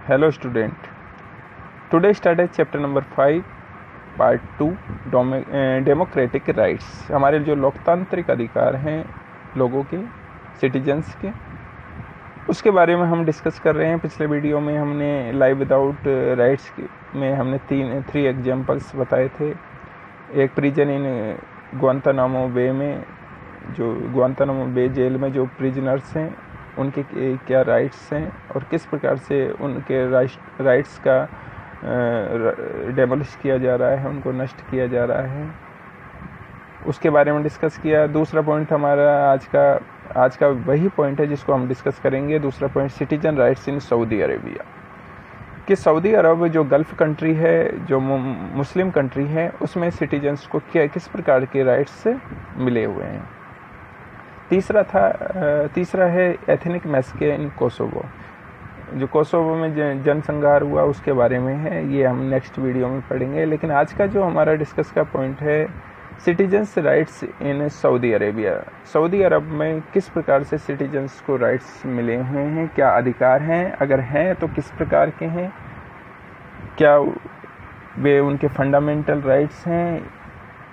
Hello student. Today started chapter number 5 part 2 democratic rights. हमारे जो लोकतांत्रिक अधिकार हैं लोगों के, सिटीजन्स के, उसके बारे में हम डिस्कस कर रहे हैं। पिछले वीडियो में हमने लाइव विदाउट राइट्स में हमने थ्री एग्जांपल्स बताए थे। एक प्रिजन इन ग्वांतानामो बे में, जो ग्वांतानामो बे जेल में जो प्रिजनर्स हैं उनके क्या राइट्स हैं और किस प्रकार से उनके राइट्स का डेमोलिश किया जा रहा है, उनको नष्ट किया जा रहा है, उसके बारे में डिस्कस किया। दूसरा पॉइंट हमारा आज का वही पॉइंट है जिसको हम डिस्कस करेंगे। दूसरा point citizen rights in Saudi Arabia, कि सऊदी अरब जो गल्फ़ कंट्री है, जो मुस्लिम कंट्री है, उसमें सिटीजन्स को किस प्रकार के राइट्स मिले हुए हैं। तीसरा है एथनिक मैस्के इन कोसोवो, जो कोसोवो में जनसंहार हुआ उसके बारे में है। ये हम नेक्स्ट वीडियो में पढ़ेंगे। लेकिन आज का जो हमारा डिस्कस का पॉइंट है citizens rights in Saudi Arabia. सऊदी अरब में किस प्रकार से सिटीजन्स को राइट्स मिले हुए हैं, क्या अधिकार हैं, अगर हैं तो किस प्रकार के हैं, क्या वे उनके फंडामेंटल राइट्स हैं,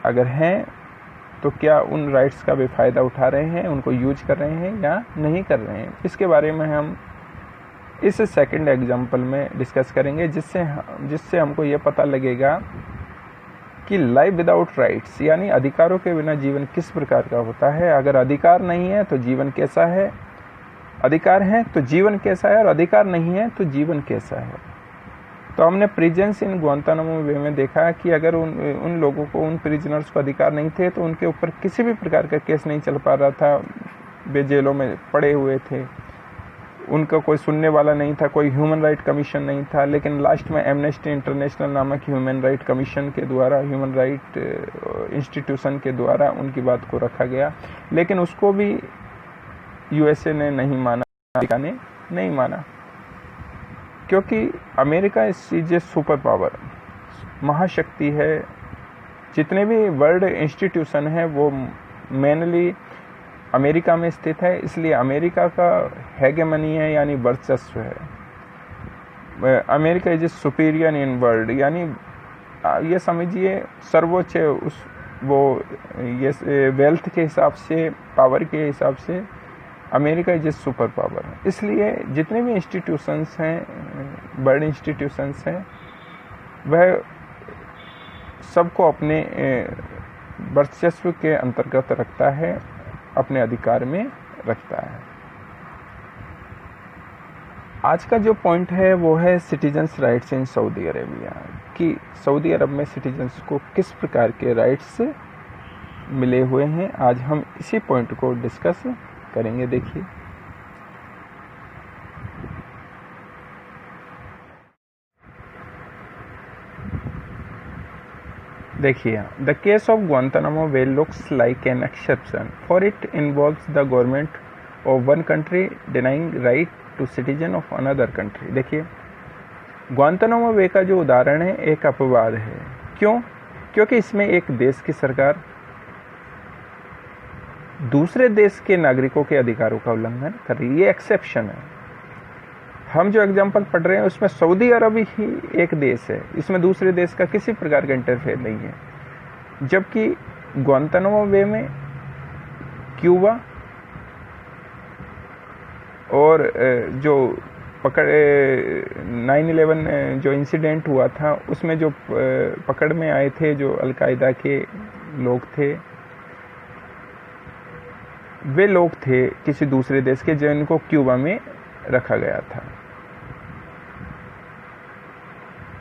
अगर हैं तो क्या उन राइट्स का वे फ़ायदा उठा रहे हैं, उनको यूज कर रहे हैं या नहीं कर रहे हैं। इसके बारे में हम इस सेकंड एग्जाम्पल में डिस्कस करेंगे, जिससे हमको ये पता लगेगा कि लाइफ विदाउट राइट्स यानी अधिकारों के बिना जीवन किस प्रकार का होता है। अगर अधिकार नहीं है तो जीवन कैसा है, अधिकार है तो जीवन कैसा है, और अधिकार नहीं है तो जीवन कैसा है। तो हमने प्रिजन्स इन ग्वांतानामो बे में देखा कि अगर उन लोगों को, उन प्रिजनर्स को अधिकार नहीं थे तो उनके ऊपर किसी भी प्रकार का केस नहीं चल पा रहा था। वे जेलों में पड़े हुए थे, उनका कोई सुनने वाला नहीं था, कोई ह्यूमन राइट कमीशन नहीं था। लेकिन लास्ट में एमनेस्टी इंटरनेशनल नामक ह्यूमन राइट कमीशन के द्वारा, ह्यूमन राइट इंस्टीट्यूशन के द्वारा उनकी बात को रखा गया। लेकिन उसको भी यूएसए ने नहीं माना, अमेरिका ने नहीं माना, क्योंकि America is a super power, महाशक्ति है। जितने भी वर्ल्ड इंस्टीट्यूशन है वो मेनली अमेरिका में स्थित है, इसलिए अमेरिका का हेगेमनी है यानी वर्चस्व है। America is a superior in world, यानी ये समझिए सर्वोच्च ये वेल्थ के हिसाब से, पावर के हिसाब से America is a super power. इसलिए जितने भी इंस्टीट्यूशंस हैं, वर्ल्ड इंस्टीट्यूशंस हैं, वह सबको अपने वर्चस्व के अंतर्गत रखता है, अपने अधिकार में रखता है। आज का जो पॉइंट है वो है citizens rights in Saudi Arabia, कि सऊदी अरब में सिटीजन्स को किस प्रकार के राइट्स मिले हुए हैं। आज हम इसी पॉइंट को डिस्कस करेंगे। देखिए the case of Guantanamo Bay looks like an exception, for it involves the government of one country denying right to citizen of another country. देखिए ग्वांतानामो बे का जो उदाहरण है एक अपवाद है। क्यों? क्योंकि इसमें एक देश की सरकार दूसरे देश के नागरिकों के अधिकारों का उल्लंघन कर रही है। ये एक्सेप्शन है। हम जो एग्जांपल पढ़ रहे हैं उसमें सऊदी अरब ही एक देश है, इसमें दूसरे देश का किसी प्रकार का इंटरफेयर नहीं है। जबकि ग्वांतानामो बे में क्यूबा और जो 9/11 जो इंसिडेंट हुआ था उसमें जो पकड़ में आए थे, जो अलकायदा के लोग थे, वे लोग थे किसी दूसरे देश के, जिनको क्यूबा में रखा गया था।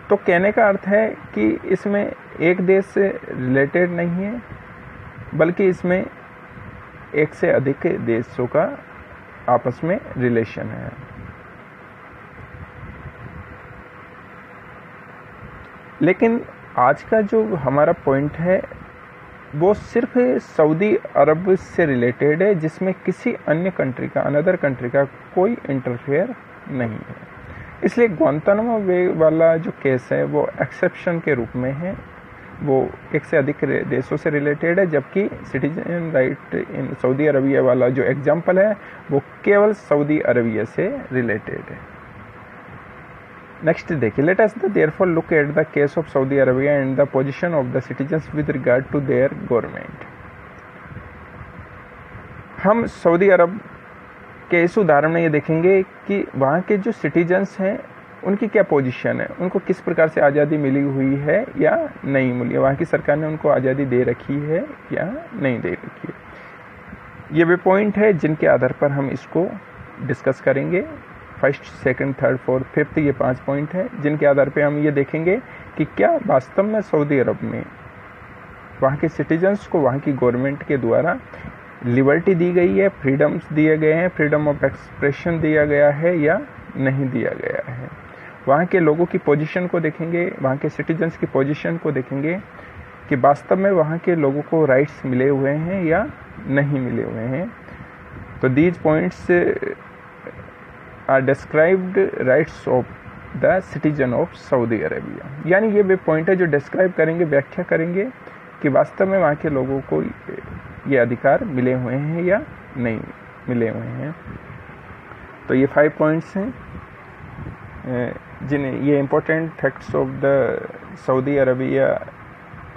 तो कहने का अर्थ है कि इसमें एक देश से रिलेटेड नहीं है, बल्कि इसमें एक से अधिक देशों का आपस में रिलेशन है। लेकिन आज का जो हमारा पॉइंट है वो सिर्फ सऊदी अरब से रिलेटेड है, जिसमें किसी अन्य कंट्री का, अनदर कंट्री का कोई इंटरफेयर नहीं है। इसलिए ग्वांतानामो बे वाला जो केस है वो एक्सेप्शन के रूप में है, वो एक से अधिक देशों से रिलेटेड है। जबकि citizen right in Saudi Arabia वाला जो एग्जाम्पल है वो केवल सऊदी अरबिया से रिलेटेड है। नेक्स्ट देखिए, let us therefore look at the case of Saudi Arabia and the position of the citizens with regard to their government. हम Saudi Arab के इस उदाहरण में ये देखेंगे कि वहाँ के जो सिटीजन्स हैं उनकी क्या पोजीशन है, उनको किस प्रकार से आज़ादी मिली हुई है या नहीं मिली है, वहाँ की सरकार ने उनको आज़ादी दे रखी है या नहीं दे रखी है। ये वे पॉइंट है जिनके आधार पर हम इसको डिस्कस करेंगे। First, second, third, fourth, fifth, ये 5 पॉइंट है जिनके आधार पर हम ये देखेंगे कि क्या वास्तव में सऊदी अरब में वहाँ के सिटीजन्स को वहाँ की गवर्नमेंट के द्वारा लिबर्टी दी गई है, फ्रीडम्स दिए गए हैं, फ्रीडम ऑफ एक्सप्रेशन दिया गया है या नहीं दिया गया है। वहाँ के लोगों की पोजीशन को देखेंगे, वहाँ के सिटीजन्स की पोजीशन को देखेंगे कि वास्तव में वहाँ के लोगों को राइट्स मिले हुए हैं या नहीं मिले हुए हैं। तो these points are described rights of the citizen of Saudi Arabia, यानी ये वे पॉइंट है जो डिस्क्राइब करेंगे, व्याख्या करेंगे कि वास्तव में वहाँ के लोगों को ये अधिकार मिले हुए हैं या नहीं मिले हुए हैं। तो ये 5 पॉइंट्स हैं जिन्हें ये important facts of the Saudi Arabia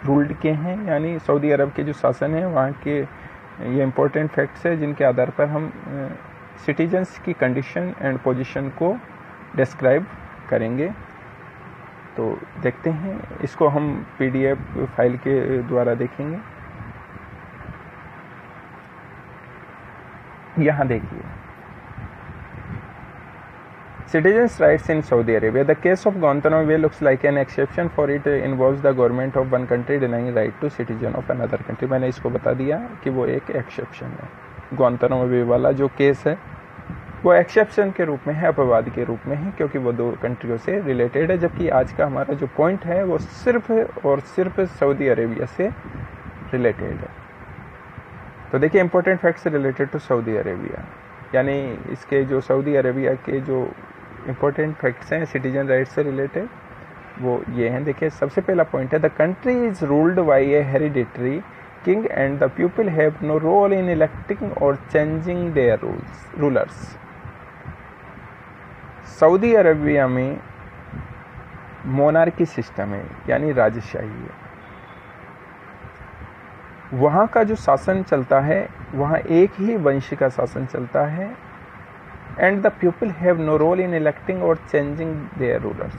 ruled के हैं, यानी सऊदी अरब के जो शासन है वहाँ के ये इम्पोर्टेंट फैक्ट्स है जिनके आधार पर हम सिटीजन्स की कंडीशन एंड पोजीशन को डिस्क्राइब करेंगे। तो देखते हैं, इसको हम PDF फाइल के द्वारा देखेंगे। यहाँ देखिए, Citizens' rights in Saudi Arabia. The case of Guantanamo Bay looks like an exception, for it involves the government of one country denying right to citizen of another country. मैंने इसको बता दिया कि वो एक एक्सेप्शन है। Guantanamo Bay वाला जो केस है वो एक्सेप्शन के रूप में है, अपवाद के रूप में है, क्योंकि वो 2 कंट्रियों से रिलेटेड है, जबकि आज का हमारा जो पॉइंट है वो सिर्फ और सिर्फ सऊदी अरेबिया से रिलेटेड है। तो देखिए, important facts related to Saudi Arabia, यानी इसके जो सऊदी अरेबिया के जो इम्पोर्टेंट फैक्ट्स हैं सिटीजन राइट्स से रिलेटेड वो ये हैं। देखिए, सबसे पहला पॉइंट है, the country is ruled by a hereditary king and the people have no role in electing और changing their rulers. Saudi Arabia में मोनार्की सिस्टम है, यानी राजशाही है। वहाँ का जो शासन चलता है वहाँ एक ही वंश का शासन चलता है। And the people have no role in electing और चेंजिंग देयर रूलर्स,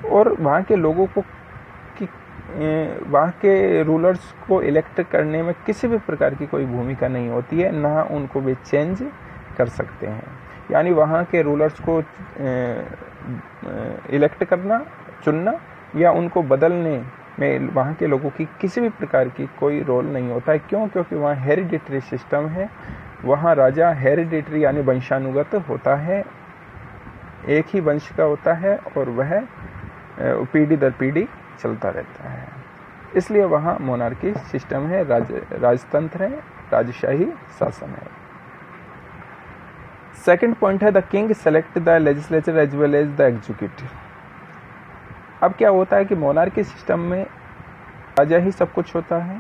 और वहाँ के लोगों को वहाँ के रूलर्स को इलेक्ट करने में किसी भी प्रकार की कोई भूमिका नहीं होती है, ना उनको वे चेंज कर सकते हैं। यानी वहाँ के रूलर्स को इलेक्ट करना, चुनना या उनको बदलने में वहाँ के लोगों की किसी भी प्रकार की कोई रोल नहीं होता है। क्यों? क्योंकि वहाँ हेरिडिटरी सिस्टम है, वहाँ राजा हेरिडिटरी यानी वंशानुगत होता है, एक ही वंश का होता है और वह पीढ़ी दर पीढ़ी चलता रहता है। इसलिए वहाँ मोनार्की सिस्टम है, राजतंत्र है, राजशाही शासन है। सेकंड पॉइंट है, the king select the legislature as well as the executive. अब क्या होता है कि मोनार्की सिस्टम में राजा ही सब कुछ होता है,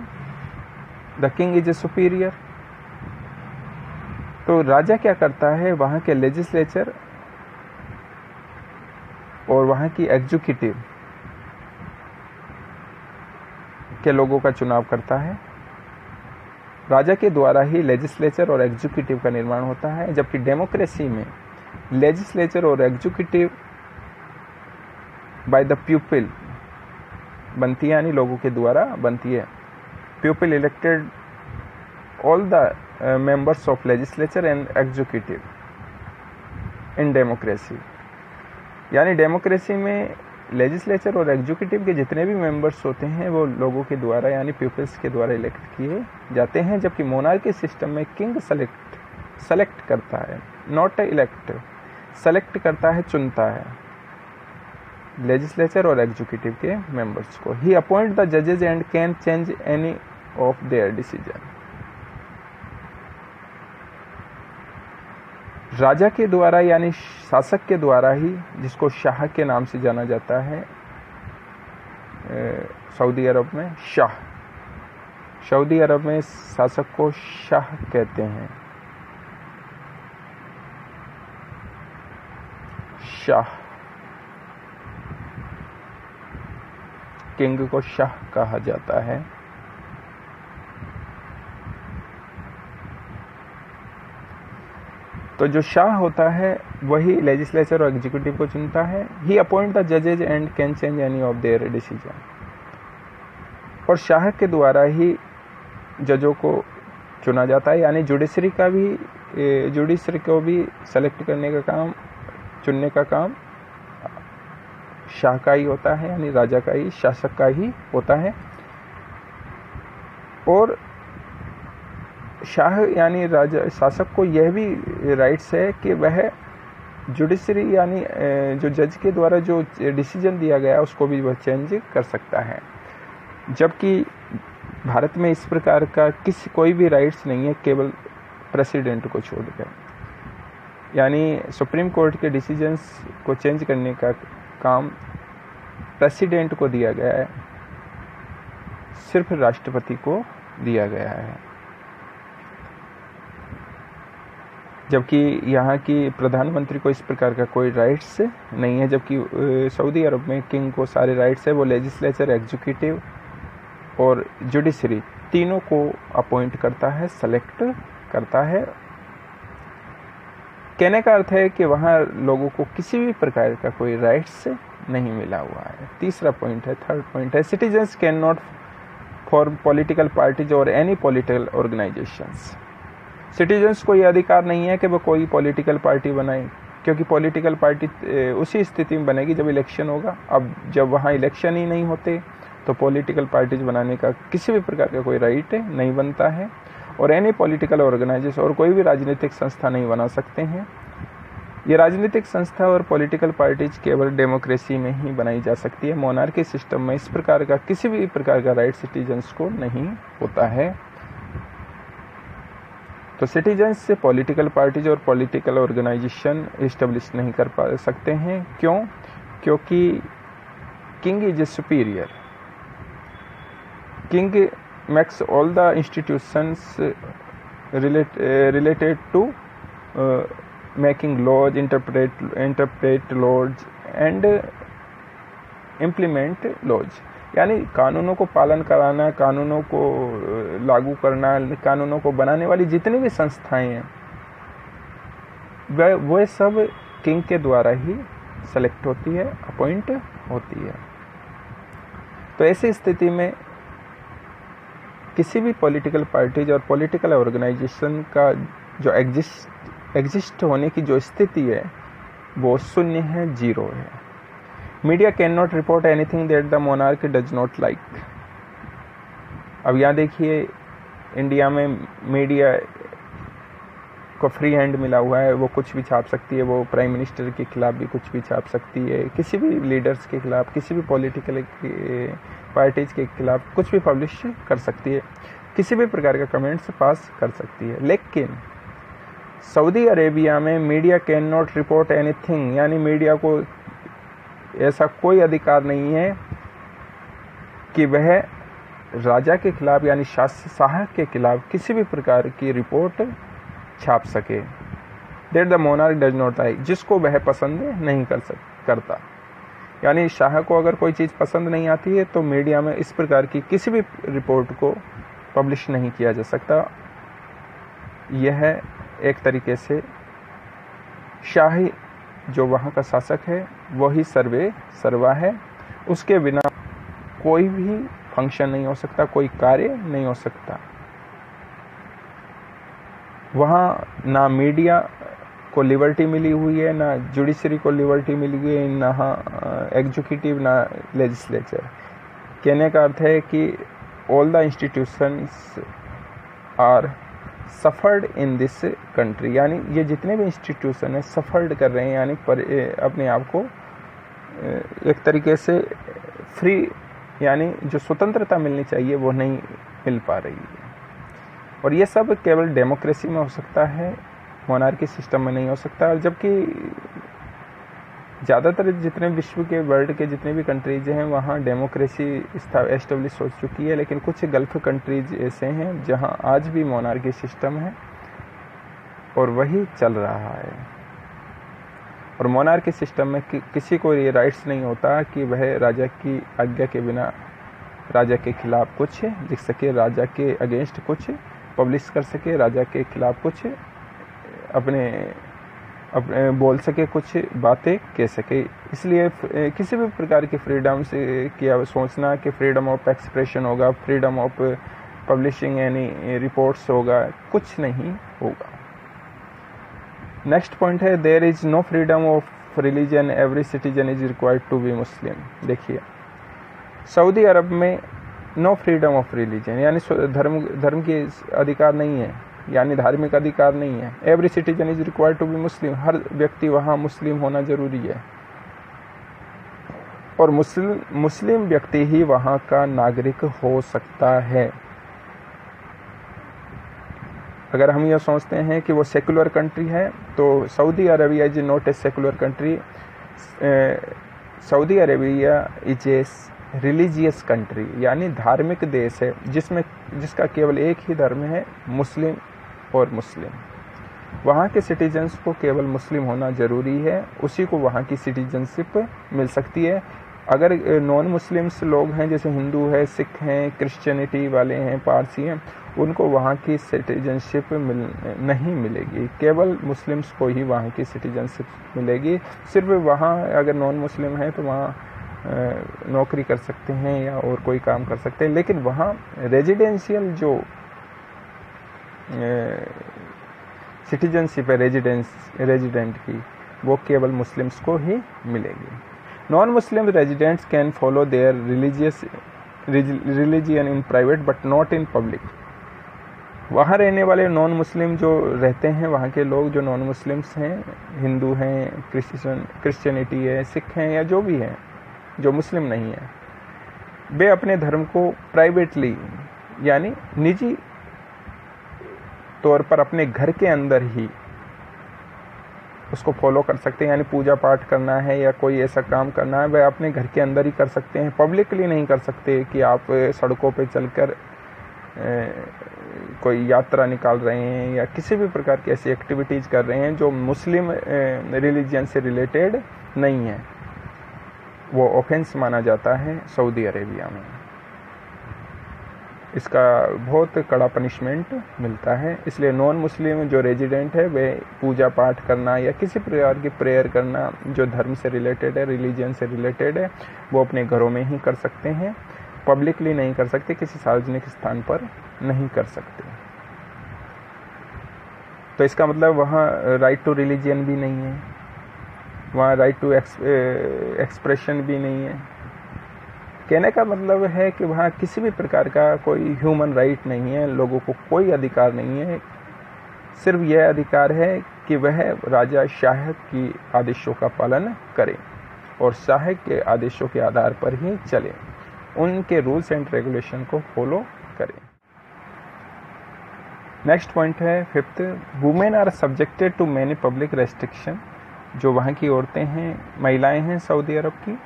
the king is a superior. तो राजा क्या करता है, वहाँ के लेजिस्लेचर और वहाँ की एग्जीक्यूटिव के लोगों का चुनाव करता है। राजा के द्वारा ही लेजिस्लेचर और एग्जीक्यूटिव का निर्माण होता है, जबकि डेमोक्रेसी में लेजिस्लेचर और एग्जीक्यूटिव बाय द पीपल बनती है, यानी लोगों के द्वारा बनती है। People elected all the members of legislature and executive in democracy, यानी डेमोक्रेसी में लेजिस्लेचर और एग्जीक्यूटिव के जितने भी मेंबर्स होते हैं वो लोगों के द्वारा यानी पीपल्स के द्वारा इलेक्ट किए जाते हैं। जबकि मोनार्की सिस्टम में किंग सेलेक्ट करता है, नॉट इलेक्ट, सेलेक्ट करता है, चुनता है लेजिस्लेचर और एग्जीक्यूटिव के मेंबर्स को। ही अपॉइंट द जजेज and can change any of their decision. राजा के द्वारा यानी शासक के द्वारा ही, जिसको शाह के नाम से जाना जाता है सऊदी अरब में, शाह, सऊदी अरब में शासक को शाह कहते हैं, शाह। किंग को शाह कहा जाता है। तो जो शाह होता है वही लेजिस्लेचर और एग्जीक्यूटिव को चुनता है। ही अपॉइंट द जजेज and can change any of their decision. और शाह के द्वारा ही जजों को चुना जाता है, यानी जुडिशरी को भी सेलेक्ट करने का काम, चुनने का काम शाह का ही होता है, यानी राजा का ही, शासक का ही होता है। और शाह यानी राजा, शासक को यह भी राइट्स है कि वह जुडिशरी यानी जो जज के द्वारा जो डिसीजन दिया गया उसको भी वह चेंज कर सकता है। जबकि भारत में इस प्रकार का कोई भी राइट्स नहीं है, केवल प्रेसिडेंट को छोड़कर। यानी सुप्रीम कोर्ट के डिसीजंस को चेंज करने का काम प्रेसिडेंट को दिया गया है, सिर्फ राष्ट्रपति को दिया गया है। जबकि यहाँ की प्रधानमंत्री को इस प्रकार का कोई राइट्स नहीं है। जबकि सऊदी अरब में किंग को सारे राइट्स है, वो लेजिस्लेचर, एग्जीक्यूटिव और जुडिशरी तीनों को अपॉइंट करता है, सेलेक्ट करता है। कहने का अर्थ है कि वहाँ लोगों को किसी भी प्रकार का कोई राइट्स नहीं मिला हुआ है। तीसरा पॉइंट है, थर्ड पॉइंट है, citizens can not form political parties और एनी पॉलिटिकल ऑर्गेनाइजेशंस। सिटीजन्स को यह अधिकार नहीं है कि वो कोई पॉलिटिकल पार्टी बनाए, क्योंकि पॉलिटिकल पार्टी उसी स्थिति में बनेगी जब इलेक्शन होगा। अब जब वहाँ इलेक्शन ही नहीं होते तो पॉलिटिकल पार्टीज बनाने का किसी भी प्रकार का कोई राइट नहीं बनता है। और एनी पॉलिटिकल ऑर्गेनाइजेशन, और कोई भी राजनीतिक संस्था नहीं बना सकते हैं। ये राजनीतिक संस्था और पॉलिटिकल पार्टीज केवल डेमोक्रेसी में ही बनाई जा सकती है। मोनार्की सिस्टम में इस प्रकार का किसी भी प्रकार का राइट सिटीजन्स को नहीं होता है। तो सिटीजन्स से पॉलिटिकल पार्टीज और पॉलिटिकल ऑर्गेनाइजेशन इस्टेब्लिश नहीं कर पा सकते हैं। क्यों? क्योंकि king is superior. King makes all the institutions related to making laws, interpret laws and implement laws। यानी कानूनों को पालन कराना, कानूनों को लागू करना, कानूनों को बनाने वाली जितनी भी संस्थाएं हैं वह सब किंग के द्वारा ही सेलेक्ट होती है, अपॉइंट होती है। तो ऐसी स्थिति में किसी भी पॉलिटिकल पार्टीज और पॉलिटिकल ऑर्गेनाइजेशन का जो एग्जिस्ट होने की जो स्थिति है वो शून्य है, जीरो है। Media can not report anything that the monarch does not like. अब यहाँ देखिए, इंडिया में मीडिया को फ्री हैंड मिला हुआ है, वो कुछ भी छाप सकती है। वो प्राइम मिनिस्टर के खिलाफ भी कुछ भी छाप सकती है, किसी भी लीडर्स के खिलाफ, किसी भी पॉलिटिकल पार्टीज के खिलाफ कुछ भी पब्लिश कर सकती है, किसी भी प्रकार का कमेंट्स पास कर सकती है। लेकिन सऊदी अरेबिया में media can not report anything, यानी मीडिया को ऐसा कोई अधिकार नहीं है कि वह राजा के खिलाफ यानी शाह के खिलाफ किसी भी प्रकार की रिपोर्ट छाप सके। That the monarch does not like, जिसको वह पसंद नहीं करता। यानी शाह को अगर कोई चीज़ पसंद नहीं आती है तो मीडिया में इस प्रकार की किसी भी रिपोर्ट को पब्लिश नहीं किया जा सकता। यह एक तरीके से शाही जो वहाँ का शासक है वही सर्वे सर्वा है, उसके बिना कोई भी फंक्शन नहीं हो सकता, कोई कार्य नहीं हो सकता। वहाँ ना मीडिया को लिबर्टी मिली हुई है, ना जुडिशरी को लिबर्टी मिली हुई है, ना एग्जीक्यूटिव, ना लेजिस्लेचर। कहने का अर्थ है कि all the institutions are suffered in this country, यानी ये जितने भी इंस्टीट्यूशन है सफर्ड कर रहे हैं, यानी अपने आप को एक तरीके से फ्री यानी जो स्वतंत्रता मिलनी चाहिए वो नहीं मिल पा रही है। और ये सब केवल डेमोक्रेसी में हो सकता है, मोनार्की सिस्टम में नहीं हो सकता। और जबकि ज़्यादातर जितने विश्व के वर्ल्ड के जितने भी कंट्रीज हैं वहाँ डेमोक्रेसी एस्टेब्लिश हो चुकी है, लेकिन कुछ गल्फ कंट्रीज ऐसे हैं जहाँ आज भी मोनार्की सिस्टम है और वही चल रहा है। और मोनार्की सिस्टम में किसी को ये राइट्स नहीं होता कि वह राजा की आज्ञा के बिना राजा के खिलाफ कुछ लिख सके, राजा के अगेंस्ट कुछ पब्लिश कर सके, राजा के खिलाफ कुछ अपने बोल सके, कुछ बातें कह सके। इसलिए किसी भी प्रकार की फ्रीडम से किया सोचना कि फ्रीडम ऑफ एक्सप्रेशन होगा, freedom of publishing any reports होगा, कुछ नहीं होगा। नेक्स्ट पॉइंट है there is no freedom of religion, every citizen is required to be Muslim. देखिए, सऊदी अरब में नो फ्रीडम ऑफ रिलीजन यानी धर्म के अधिकार नहीं है, यानी धार्मिक अधिकार नहीं है। Every citizen is required to be Muslim, हर व्यक्ति वहाँ मुस्लिम होना जरूरी है और मुस्लिम व्यक्ति ही वहाँ का नागरिक हो सकता है। अगर हम यह सोचते हैं कि वो सेकुलर कंट्री है तो Saudi Arabia is not a secular country. Saudi Arabia is a religious country, यानी धार्मिक देश है जिसका केवल एक ही धर्म है, मुस्लिम और मुस्लिम। वहाँ के सिटीजन्स को केवल मुस्लिम होना ज़रूरी है, उसी को वहाँ की सिटीजनशिप मिल सकती है। अगर नॉन मुस्लिम्स लोग हैं जैसे हिंदू है, सिख हैं, क्रिश्चियनिटी वाले हैं, पारसी हैं, उनको वहाँ की सिटीजनशिप नहीं मिलेगी, केवल मुस्लिम्स को ही वहाँ की सिटीजनशिप मिलेगी। सिर्फ वहाँ अगर नॉन मुस्लिम है तो वहाँ नौकरी कर सकते हैं या और कोई काम कर सकते हैं, लेकिन वहाँ रेजिडेंशियल जो सिटीजनशिप है रेजिडेंट की, वो केवल मुस्लिम्स को ही मिलेगी। Non Muslim residents can follow their religion in private but not in public. वहाँ रहने वाले नॉन मुस्लिम जो रहते हैं, वहाँ के लोग जो नॉन मुस्लिम्स हैं, हिंदू हैं, क्रिश्चियनिटी है, सिख हैं या जो भी हैं, जो मुस्लिम नहीं है, वे अपने धर्म को प्राइवेटली यानी निजी तौर पर अपने घर के अंदर ही उसको फॉलो कर सकते हैं। यानी पूजा पाठ करना है या कोई ऐसा काम करना है, वह अपने घर के अंदर ही कर सकते हैं, पब्लिकली नहीं कर सकते कि आप सड़कों पे चलकर कोई यात्रा निकाल रहे हैं या किसी भी प्रकार की ऐसी एक्टिविटीज़ कर रहे हैं जो मुस्लिम रिलीजन से रिलेटेड नहीं है। वो ऑफेंस माना जाता है सऊदी अरेबिया में, इसका बहुत कड़ा पनिशमेंट मिलता है। इसलिए नॉन मुस्लिम जो रेजिडेंट है वे पूजा पाठ करना या किसी प्रकार की प्रेयर करना जो धर्म से रिलेटेड है, रिलीजन से रिलेटेड है, वो अपने घरों में ही कर सकते हैं, पब्लिकली नहीं कर सकते, किसी सार्वजनिक स्थान पर नहीं कर सकते। तो इसका मतलब वहाँ राइट टू रिलीजन भी नहीं है, वहाँ राइट टू एक्सप्रेशन भी नहीं है। कहने का मतलब है कि वहाँ किसी भी प्रकार का कोई ह्यूमन राइट नहीं है, लोगों को कोई अधिकार नहीं है। सिर्फ यह अधिकार है कि वह राजा शाह की आदेशों का पालन करें और शाह के आदेशों के आधार पर ही चले, उनके रूल्स एंड रेगुलेशन को फॉलो करें। नेक्स्ट पॉइंट है fifth, women are subjected to many public restriction. जो वहाँ की औरतें हैं, महिलाएं हैं सऊदी अरब की,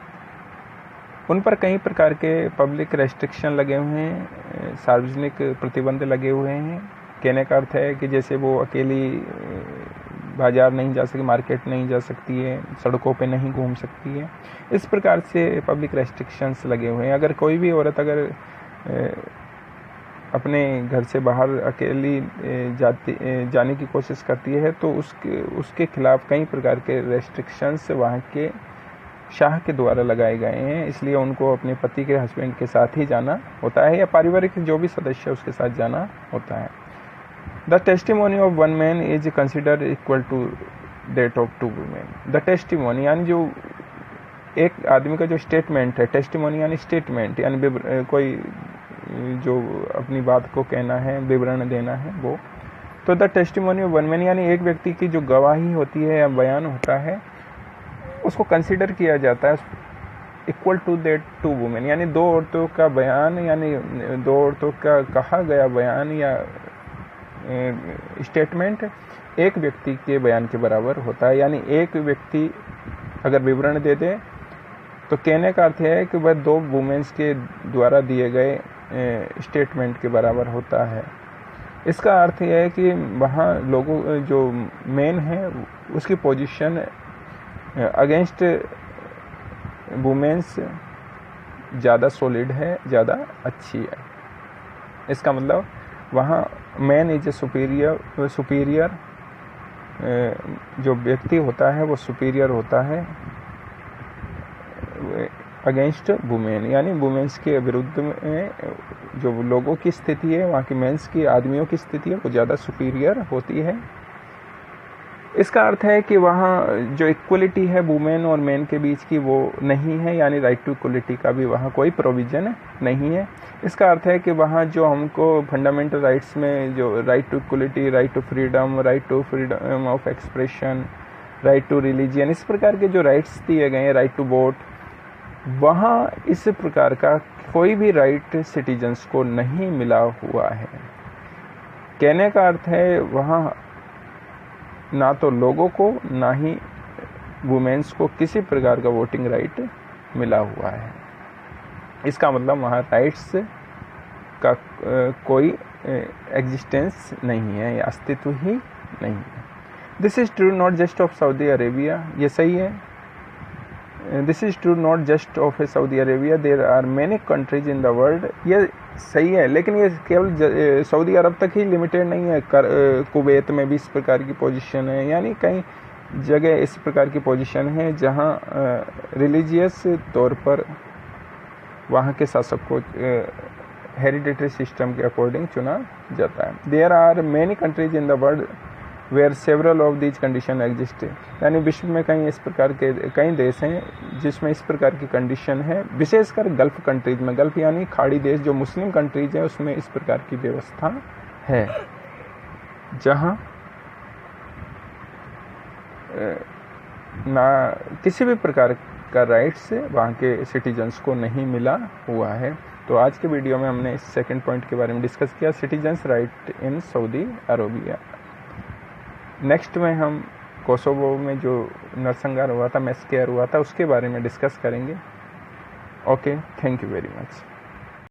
उन पर कई प्रकार के पब्लिक रेस्ट्रिक्शन लगे हुए हैं, सार्वजनिक प्रतिबंध लगे हुए हैं। कहने का अर्थ है कि जैसे वो अकेली बाजार नहीं जा सकती, मार्केट नहीं जा सकती है, सड़कों पे नहीं घूम सकती है, इस प्रकार से पब्लिक रेस्ट्रिक्शंस लगे हुए हैं। अगर कोई भी औरत अगर अपने घर से बाहर अकेली जाने की कोशिश करती है तो उसके खिलाफ कई प्रकार के रेस्ट्रिक्शंस वहाँ के शाह के द्वारा लगाए गए हैं। इसलिए उनको अपने पति के हस्बैंड के साथ ही जाना होता है या पारिवारिक जो भी सदस्य उसके साथ जाना होता है। The testimony of one man is considered equal to that of two women. The testimony यानी जो एक आदमी का जो स्टेटमेंट है, टेस्टिमोनी यानी स्टेटमेंट यानी कोई जो अपनी बात को कहना है, विवरण देना है वो। तो the testimony of one man यानी एक व्यक्ति की जो गवाही होती है या बयान होता है, उसको कंसीडर किया जाता है equal to that two women. यानी दो औरतों का बयान यानी दो औरतों का कहा गया बयान या स्टेटमेंट एक व्यक्ति के बयान के बराबर होता है। यानी एक व्यक्ति अगर विवरण दे दे तो कहने का अर्थ है कि वह दो वुमेन्स के द्वारा दिए गए स्टेटमेंट के बराबर होता है। इसका अर्थ यह है कि वहाँ लोगों जो मेन है उसकी पोजीशन अगेंस्ट वुमेन्स ज़्यादा सॉलिड है, ज़्यादा अच्छी है। इसका मतलब वहाँ मैन इज ए सुपीरियर जो व्यक्ति होता है वो सुपीरियर होता है अगेंस्ट वुमेन, यानी वुमेन्स के विरुद्ध में जो लोगों की स्थिति है, वहाँ की मेंस की, आदमियों की स्थिति है, वो ज़्यादा सुपीरियर होती है। इसका अर्थ है कि वहाँ जो इक्वलिटी है वुमेन और मेन के बीच की वो नहीं है, यानी राइट टू इक्वलिटी का भी वहाँ कोई प्रोविज़न नहीं है। इसका अर्थ है कि वहाँ जो हमको फंडामेंटल राइट्स में जो right to equality, right to freedom of expression, right to religion, इस प्रकार के जो राइट्स दिए गए हैं, राइट टू वोट, वहाँ इस प्रकार का कोई भी राइट सिटीजन्स को नहीं मिला हुआ है। कहने का अर्थ है वहाँ ना तो लोगों को ना ही वुमेन्स को किसी प्रकार का वोटिंग राइट मिला हुआ है। इसका मतलब वहाँ राइट्स का कोई एग्जिस्टेंस नहीं है या अस्तित्व ही नहीं है। This is true not just of Saudi Arabia, ये सही है। This is true not just of Saudi Arabia, there are many countries in the world, ये सही है, लेकिन ये केवल सऊदी अरब तक ही लिमिटेड नहीं है। कुवैत में भी इस प्रकार की पोजीशन है, यानी कई जगह इस प्रकार की पोजीशन है जहाँ रिलीजियस तौर पर वहाँ के शासक को हेरिडिटरी सिस्टम के अकॉर्डिंग चुना जाता है। There are many countries in the world where several of these condition exist, यानी विश्व में कई देश हैं जिसमें इस प्रकार की कंडीशन है, विशेषकर गल्फ कंट्रीज में, गल्फ यानी खाड़ी देश जो मुस्लिम कंट्रीज हैं उसमें इस प्रकार की व्यवस्था है, जहां ना किसी भी प्रकार का राइट्स वहाँ के सिटीजन्स को नहीं मिला हुआ है। तो आज के वीडियो में हमने इस सेकंड पॉइंट के बारे में डिस्कस किया, citizens right in Saudi Arabia. Next में हम कोसोवो में जो नरसंहार हुआ था, मैसेकर हुआ था, उसके बारे में डिस्कस करेंगे। Okay, thank you very much.